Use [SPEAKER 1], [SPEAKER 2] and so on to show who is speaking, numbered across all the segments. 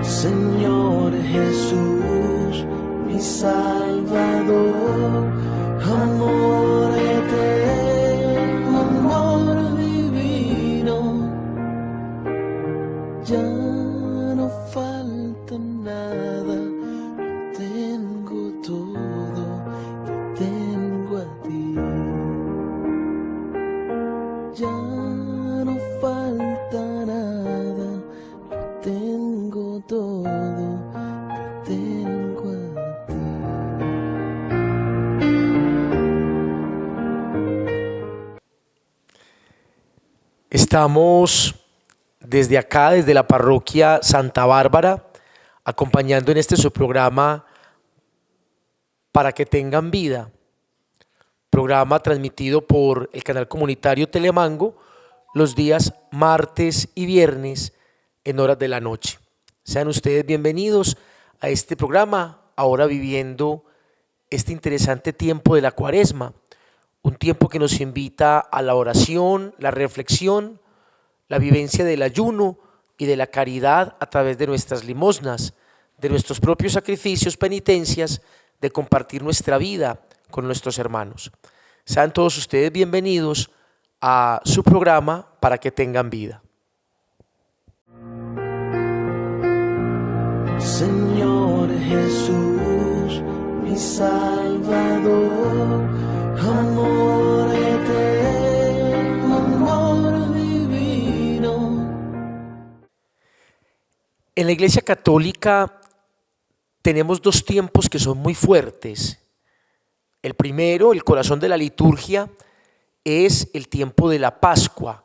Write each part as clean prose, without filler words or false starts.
[SPEAKER 1] Señor Jesús, mi Salvador, amor eterno, amor divino, ya no falta nada, lo tengo todo, te tengo a ti. Ya no falta nada, lo tengo todo, te tengo a ti.
[SPEAKER 2] Estamos desde acá, desde la parroquia Santa Bárbara, acompañando en este su programa Para que tengan vida, programa transmitido por el canal comunitario Telemango los días martes y viernes en horas de la noche. Sean ustedes bienvenidos a este programa, ahora viviendo este interesante tiempo de la Cuaresma, un tiempo que nos invita a la oración, la reflexión, la vivencia del ayuno y de la caridad a través de nuestras limosnas, de nuestros propios sacrificios, penitencias, de compartir nuestra vida con nuestros hermanos. Sean todos ustedes bienvenidos a su programa Para que tengan vida.
[SPEAKER 1] Señor Jesús, mi Salvador, amor eterno, amor divino.
[SPEAKER 2] En la Iglesia Católica tenemos dos tiempos que son muy fuertes. El primero, el corazón de la liturgia, es el tiempo de la Pascua,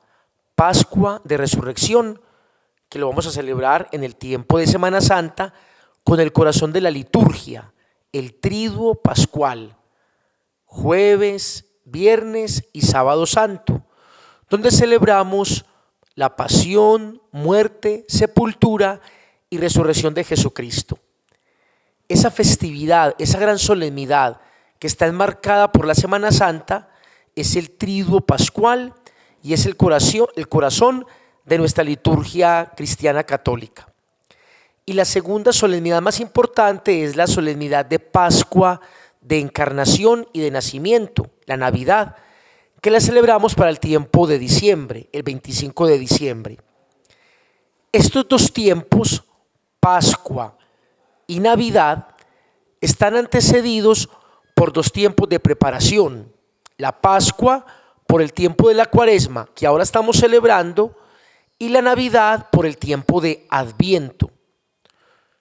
[SPEAKER 2] Pascua de Resurrección, que lo vamos a celebrar en el tiempo de Semana Santa con el corazón de la liturgia, el Triduo Pascual, jueves, viernes y sábado santo, donde celebramos la pasión, muerte, sepultura y resurrección de Jesucristo. Esa festividad, esa gran solemnidad que está enmarcada por la Semana Santa es el Triduo Pascual y es el corazón de nuestra liturgia cristiana católica. Y la segunda solemnidad más importante es la solemnidad de Pascua, de Encarnación y de Nacimiento, la Navidad, que la celebramos para el tiempo de diciembre, el 25 de diciembre. Estos dos tiempos, Pascua y Navidad, están antecedidos por dos tiempos de preparación. La Pascua por el tiempo de la Cuaresma, que ahora estamos celebrando, y la Navidad por el tiempo de Adviento.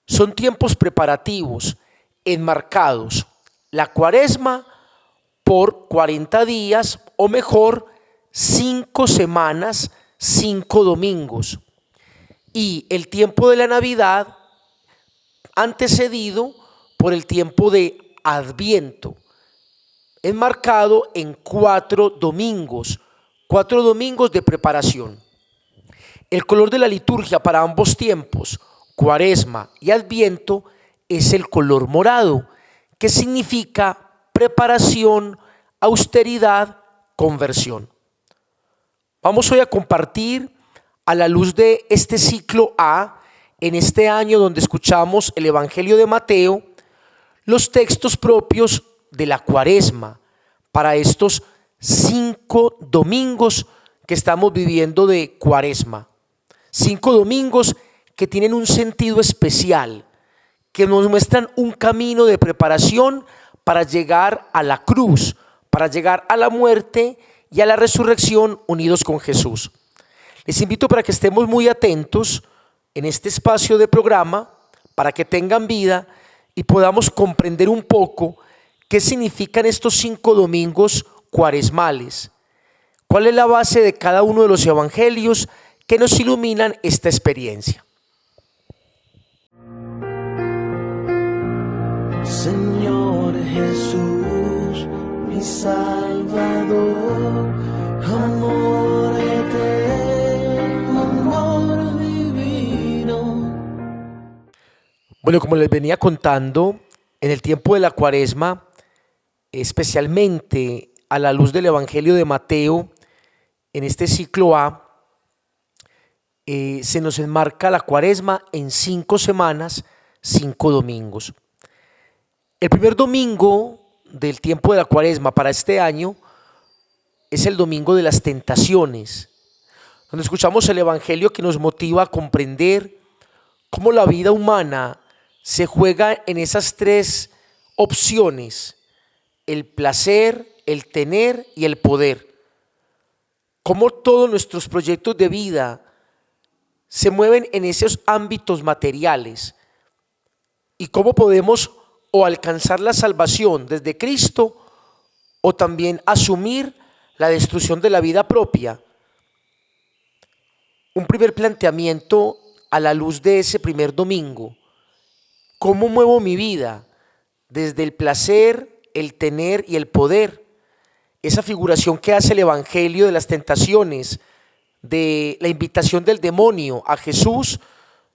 [SPEAKER 2] Son tiempos preparativos, enmarcados. La Cuaresma por 40 días, o mejor, 5 semanas, 5 domingos. Y el tiempo de la Navidad antecedido por el tiempo de Adviento, enmarcado en 4 domingos de preparación. El color de la liturgia para ambos tiempos, Cuaresma y Adviento, es el color morado, que significa preparación, austeridad, conversión. Vamos hoy a compartir a la luz de este ciclo A, en este año donde escuchamos el Evangelio de Mateo, los textos propios de la Cuaresma para estos 5 domingos que estamos viviendo de Cuaresma. 5 domingos que tienen un sentido especial, que nos muestran un camino de preparación para llegar a la cruz, para llegar a la muerte y a la resurrección unidos con Jesús. Les invito para que estemos muy atentos en este espacio de programa, para que tengan vida y podamos comprender un poco qué significan estos 5 domingos cuaresmales, cuál es la base de cada uno de los evangelios que nos iluminan esta experiencia.
[SPEAKER 1] Señor Jesús, mi Salvador, amor eterno, amor divino.
[SPEAKER 2] Bueno, como les venía contando, en el tiempo de la Cuaresma, especialmente a la luz del Evangelio de Mateo, en este ciclo A, se nos enmarca la Cuaresma en 5 semanas, 5 domingos. El primer domingo del tiempo de la Cuaresma para este año es el domingo de las tentaciones, donde escuchamos el Evangelio que nos motiva a comprender cómo la vida humana se juega en esas 3 opciones: el placer, el tener y el poder. Cómo todos nuestros proyectos de vida se mueven en esos ámbitos materiales y cómo podemos o alcanzar la salvación desde Cristo o también asumir la destrucción de la vida propia. Un primer planteamiento a la luz de ese primer domingo: ¿cómo muevo mi vida desde el placer, el tener y el poder? Esa figuración que hace el Evangelio de las tentaciones, de la invitación del demonio a Jesús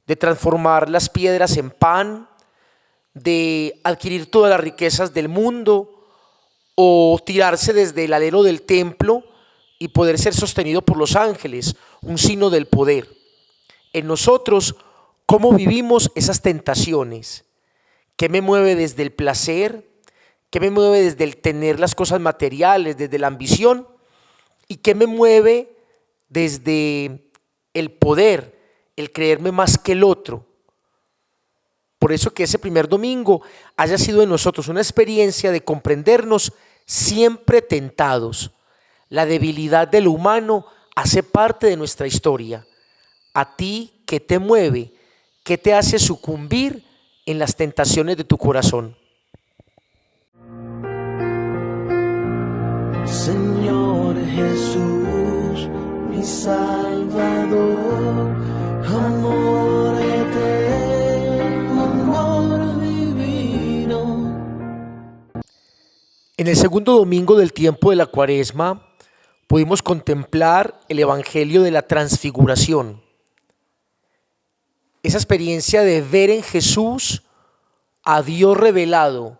[SPEAKER 2] de transformar las piedras en pan, de adquirir todas las riquezas del mundo o tirarse desde el alero del templo y poder ser sostenido por los ángeles, un signo del poder. En nosotros, ¿cómo vivimos esas tentaciones? ¿Qué me mueve desde el placer? ¿Qué me mueve desde el tener las cosas materiales, desde la ambición? ¿Y qué me mueve desde el poder, el creerme más que el otro? Por eso que ese primer domingo haya sido en nosotros una experiencia de comprendernos siempre tentados. La debilidad del humano hace parte de nuestra historia. ¿A ti qué te mueve? ¿Qué te hace sucumbir en las tentaciones de tu corazón?
[SPEAKER 1] Señor Jesús, mi Salvador, amor eterno, amor divino.
[SPEAKER 2] En el segundo domingo del tiempo de la Cuaresma pudimos contemplar el Evangelio de la Transfiguración. Esa experiencia de ver en Jesús a Dios revelado,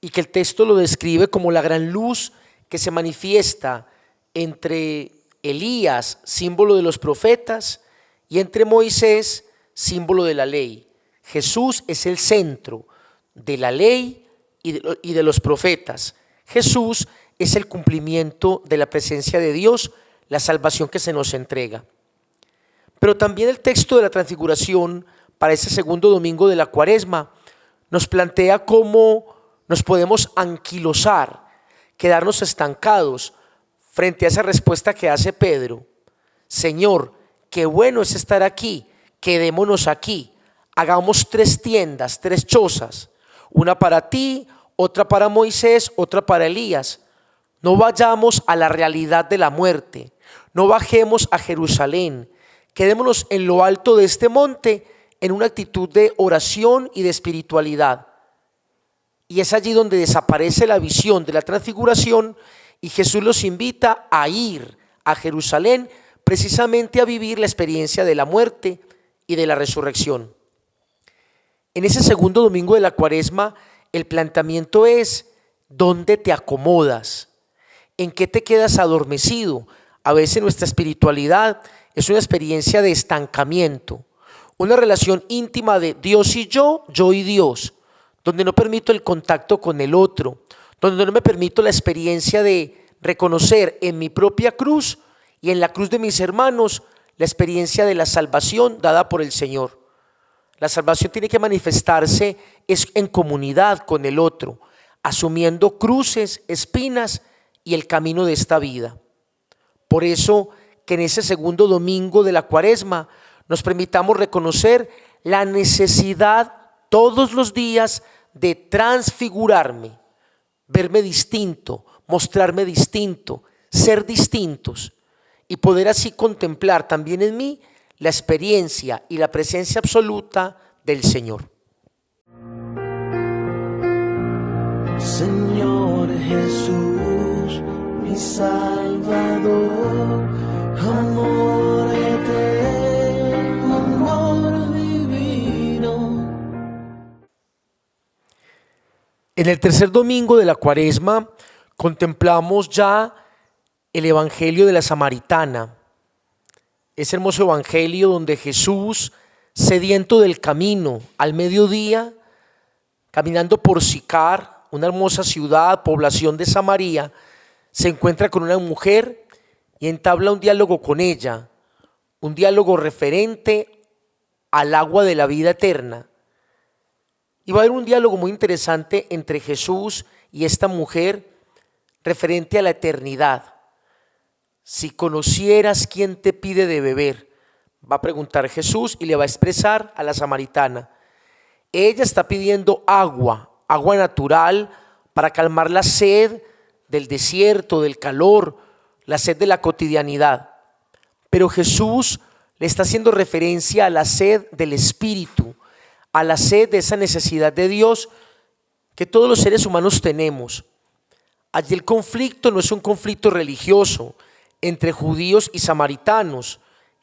[SPEAKER 2] y que el texto lo describe como la gran luz que se manifiesta entre Elías, símbolo de los profetas, y entre Moisés, símbolo de la ley. Jesús es el centro de la ley y de los profetas. Jesús es el cumplimiento de la presencia de Dios, la salvación que se nos entrega. Pero también el texto de la Transfiguración para ese segundo domingo de la Cuaresma nos plantea cómo nos podemos anquilosar, quedarnos estancados frente a esa respuesta que hace Pedro: Señor, qué bueno es estar aquí, quedémonos aquí, hagamos 3 tiendas, 3 chozas, una para ti, otra para Moisés, otra para Elías. No vayamos a la realidad de la muerte, no bajemos a Jerusalén, quedémonos en lo alto de este monte en una actitud de oración y de espiritualidad. Y es allí donde desaparece la visión de la transfiguración y Jesús los invita a ir a Jerusalén precisamente a vivir la experiencia de la muerte y de la resurrección. En ese segundo domingo de la Cuaresma, el planteamiento es: ¿dónde te acomodas? ¿En qué te quedas adormecido? A veces nuestra espiritualidad es una experiencia de estancamiento, una relación íntima de Dios y yo y Dios, donde no permito el contacto con el otro, donde no me permito la experiencia de reconocer en mi propia cruz y en la cruz de mis hermanos la experiencia de la salvación dada por el Señor. La salvación tiene que manifestarse en comunidad con el otro, asumiendo cruces, espinas y el camino de esta vida. Por eso que en ese segundo domingo de la Cuaresma nos permitamos reconocer la necesidad todos los días de transfigurarme, verme distinto, mostrarme distinto, ser distintos y poder así contemplar también en mí la experiencia y la presencia absoluta del Señor.
[SPEAKER 1] Señor Jesús, mi Salvador, amor eterno, amor divino.
[SPEAKER 2] En el tercer domingo de la Cuaresma contemplamos ya el Evangelio de la Samaritana, ese hermoso evangelio donde Jesús, sediento del camino, al mediodía, caminando por Sicar, una hermosa ciudad, población de Samaria, se encuentra con una mujer y entabla un diálogo con ella, un diálogo referente al agua de la vida eterna. Y va a haber un diálogo muy interesante entre Jesús y esta mujer referente a la eternidad. Si conocieras quién te pide de beber, va a preguntar Jesús y le va a expresar a la samaritana. Ella está pidiendo agua, agua natural para calmar la sed del desierto, del calor, la sed de la cotidianidad. Pero Jesús le está haciendo referencia a la sed del Espíritu, a la sed de esa necesidad de Dios que todos los seres humanos tenemos. Allí el conflicto no es un conflicto religioso entre judíos y samaritanos,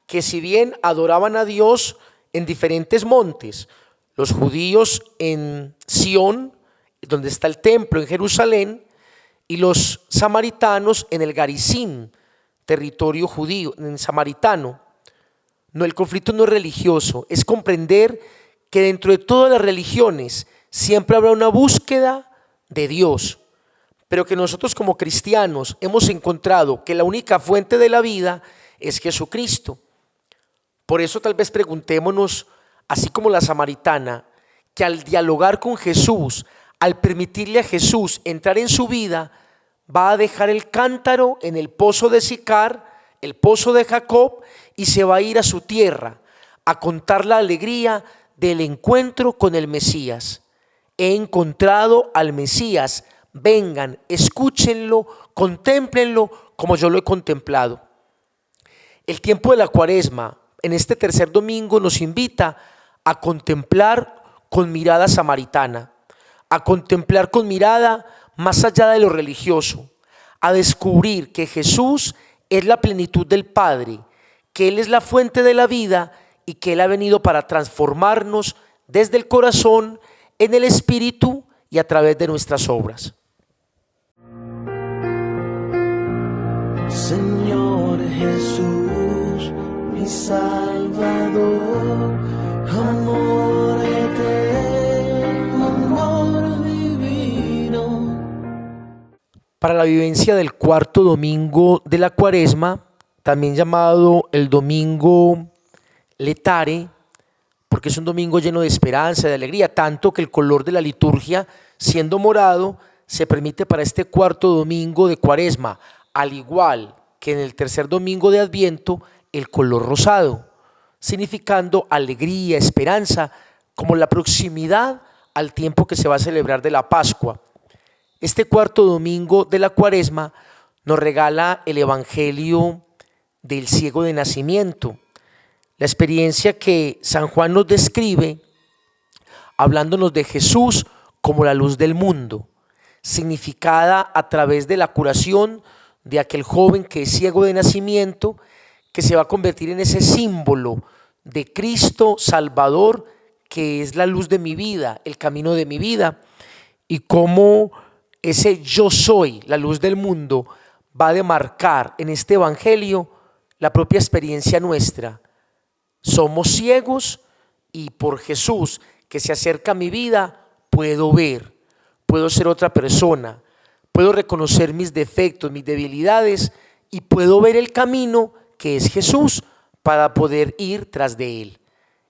[SPEAKER 2] que si bien adoraban a Dios en diferentes montes, los judíos en Sión, donde está el templo en Jerusalén, y los samaritanos en el Garizim, territorio judío, en samaritano. No, el conflicto no es religioso, es comprender que dentro de todas las religiones siempre habrá una búsqueda de Dios, pero que nosotros como cristianos hemos encontrado que la única fuente de la vida es Jesucristo. Por eso tal vez preguntémonos, así como la samaritana, que al dialogar con Jesús, al permitirle a Jesús entrar en su vida, va a dejar el cántaro en el pozo de Sicar, el pozo de Jacob, y se va a ir a su tierra a contar la alegría del encuentro con el Mesías. He encontrado al Mesías, vengan, escúchenlo, contémplenlo como yo lo he contemplado. El tiempo de la Cuaresma, en este tercer domingo, nos invita a contemplar con mirada samaritana, a contemplar con mirada más allá de lo religioso, a descubrir que Jesús es la plenitud del Padre, que Él es la fuente de la vida y que Él ha venido para transformarnos desde el corazón, en el espíritu y a través de nuestras obras.
[SPEAKER 1] Señor Jesús, mi Salvador, amor eterno, amor divino.
[SPEAKER 2] Para la vivencia del cuarto domingo de la Cuaresma, también llamado el domingo letare, porque es un domingo lleno de esperanza, de alegría, tanto que el color de la liturgia, siendo morado, se permite para este cuarto domingo de Cuaresma, al igual que en el tercer domingo de Adviento, el color rosado, significando alegría, esperanza, como la proximidad al tiempo que se va a celebrar de la Pascua. Este cuarto domingo de la Cuaresma nos regala el Evangelio del ciego de nacimiento, la experiencia que San Juan nos describe hablándonos de Jesús como la luz del mundo, significada a través de la curación de aquel joven que es ciego de nacimiento, que se va a convertir en ese símbolo de Cristo Salvador, que es la luz de mi vida, el camino de mi vida, y cómo ese yo soy, la luz del mundo, va a demarcar en este evangelio la propia experiencia nuestra. Somos ciegos y por Jesús que se acerca a mi vida puedo ver, puedo ser otra persona, puedo reconocer mis defectos, mis debilidades y puedo ver el camino que es Jesús para poder ir tras de Él.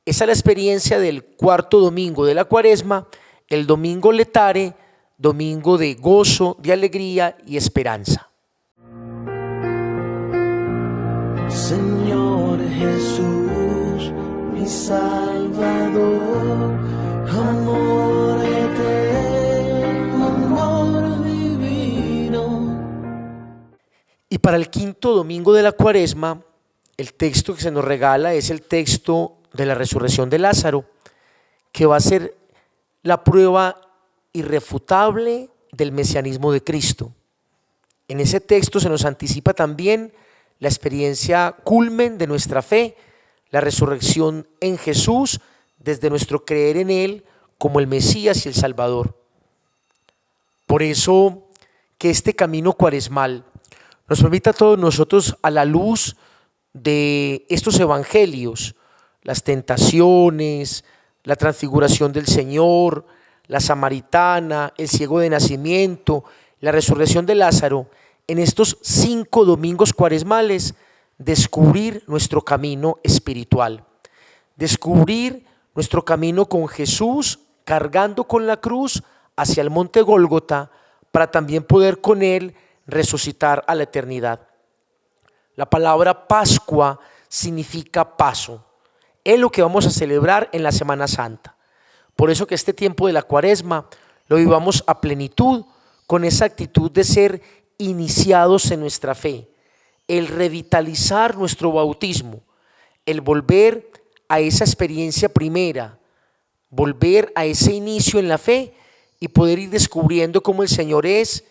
[SPEAKER 2] Esa es la experiencia del cuarto domingo de la Cuaresma, el domingo letare, domingo de gozo, de alegría y esperanza.
[SPEAKER 1] Señor Jesús, mi Salvador, amor eterno, amor divino.
[SPEAKER 2] Y para el quinto domingo de la Cuaresma, el texto que se nos regala es el texto de la resurrección de Lázaro, que va a ser la prueba irrefutable del mesianismo de Cristo. En ese texto se nos anticipa también la experiencia culmen de nuestra fe, la resurrección en Jesús desde nuestro creer en Él como el Mesías y el Salvador. Por eso que este camino cuaresmal nos permite a todos nosotros, a la luz de estos evangelios, las tentaciones, la transfiguración del Señor, la samaritana, el ciego de nacimiento, la resurrección de Lázaro, en estos 5 domingos cuaresmales, descubrir nuestro camino espiritual, descubrir nuestro camino con Jesús, cargando con la cruz hacia el monte Gólgota, para también poder con Él resucitar a la eternidad. La palabra Pascua significa paso. Es lo que vamos a celebrar en la Semana Santa. Por eso que este tiempo de la Cuaresma lo vivamos a plenitud, con esa actitud de ser iniciados en nuestra fe, el revitalizar nuestro bautismo, el volver a esa experiencia primera, volver a ese inicio en la fe y poder ir descubriendo cómo el Señor es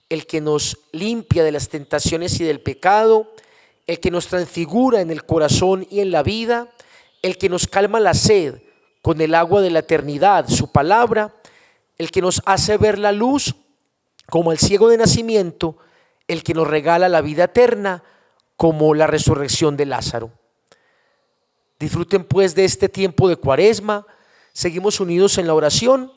[SPEAKER 2] el que nos limpia de las tentaciones y del pecado, el que nos transfigura en el corazón y en la vida, el que nos calma la sed con el agua de la eternidad, su palabra, el que nos hace ver la luz como el ciego de nacimiento, el que nos regala la vida eterna como la resurrección de Lázaro. Disfruten pues de este tiempo de Cuaresma, seguimos unidos en la oración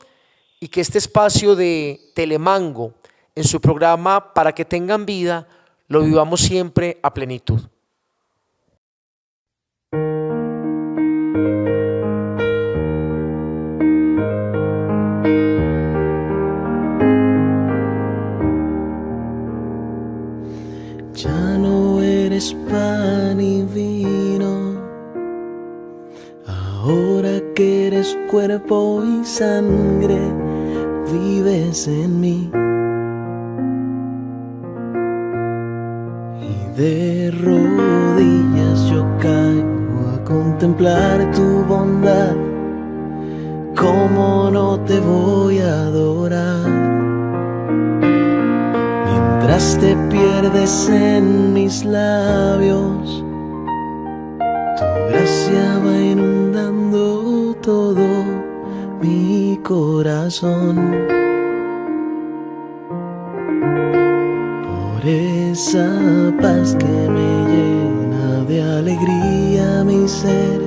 [SPEAKER 2] y que este espacio de Telemango en su programa Para que tengan vida lo vivamos siempre a plenitud.
[SPEAKER 1] Ya no eres pan y vino, ahora que eres cuerpo y sangre, vives en mí. Y de rodillas yo caigo a contemplar tu bondad. ¿Cómo no te voy a adorar? Mientras te pierdes en mis labios, tu gracia va inundando todo mi corazón. Por esa paz que me llena de alegría mi ser,